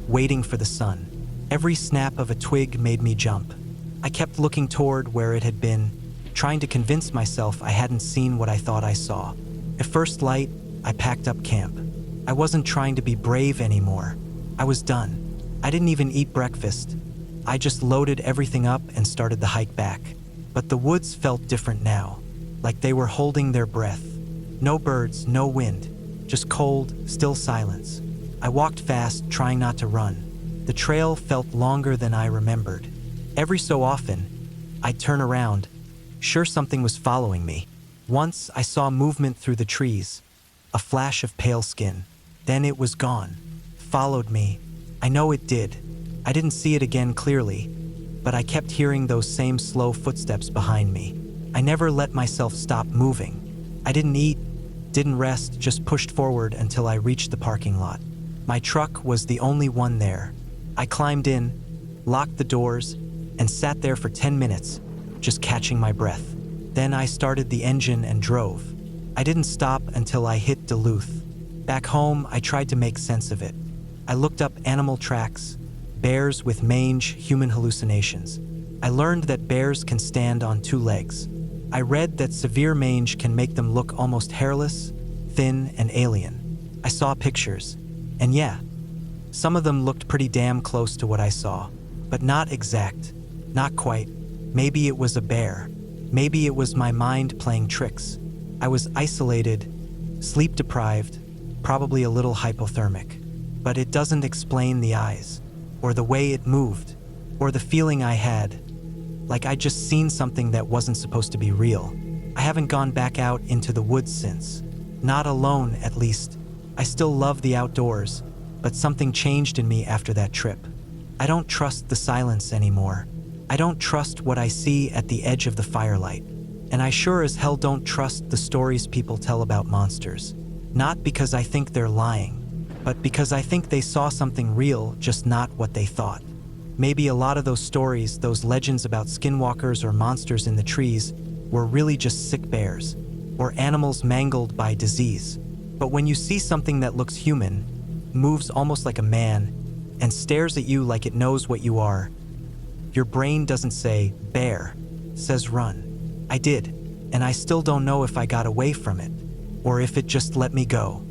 waiting for the sun. Every snap of a twig made me jump. I kept looking toward where it had been, trying to convince myself I hadn't seen what I thought I saw. At first light, I packed up camp. I wasn't trying to be brave anymore. I was done. I didn't even eat breakfast. I just loaded everything up and started the hike back. But the woods felt different now, like they were holding their breath. No birds, no wind, just cold, still silence. I walked fast, trying not to to run. The trail felt longer than I remembered. Every so often, I'd turn around, sure something was following me. Once I saw movement through the trees, a flash of pale skin. Then it was gone. Followed me. I know it did. I didn't see it again clearly, but I kept hearing those same slow footsteps behind me. I never let myself stop moving. I didn't eat, didn't rest, just pushed forward until I reached the parking lot. My truck was the only one there. I climbed in, locked the doors, and sat there for 10 minutes, just catching my breath. Then I started the engine and drove. I didn't stop until I hit Duluth. Back home, I tried to make sense of it. I looked up animal tracks, bears with mange, human hallucinations. I learned that bears can stand on 2 legs. I read that severe mange can make them look almost hairless, thin, and alien. I saw pictures, and yeah, some of them looked pretty damn close to what I saw, but not exact, not quite. Maybe it was a bear. Maybe it was my mind playing tricks. I was isolated, sleep-deprived, probably a little hypothermic. But it doesn't explain the eyes, or the way it moved, or the feeling I had, like I'd just seen something that wasn't supposed to be real. I haven't gone back out into the woods since. Not alone, at least. I still love the outdoors, but something changed in me after that trip. I don't trust the silence anymore. I don't trust what I see at the edge of the firelight. And I sure as hell don't trust the stories people tell about monsters. Not because I think they're lying, but because I think they saw something real, just not what they thought. Maybe a lot of those stories, those legends about skinwalkers or monsters in the trees, were really just sick bears, or animals mangled by disease. But when you see something that looks human, moves almost like a man, and stares at you like it knows what you are, your brain doesn't say, bear, it says run. I did, and I still don't know if I got away from it, or if it just let me go.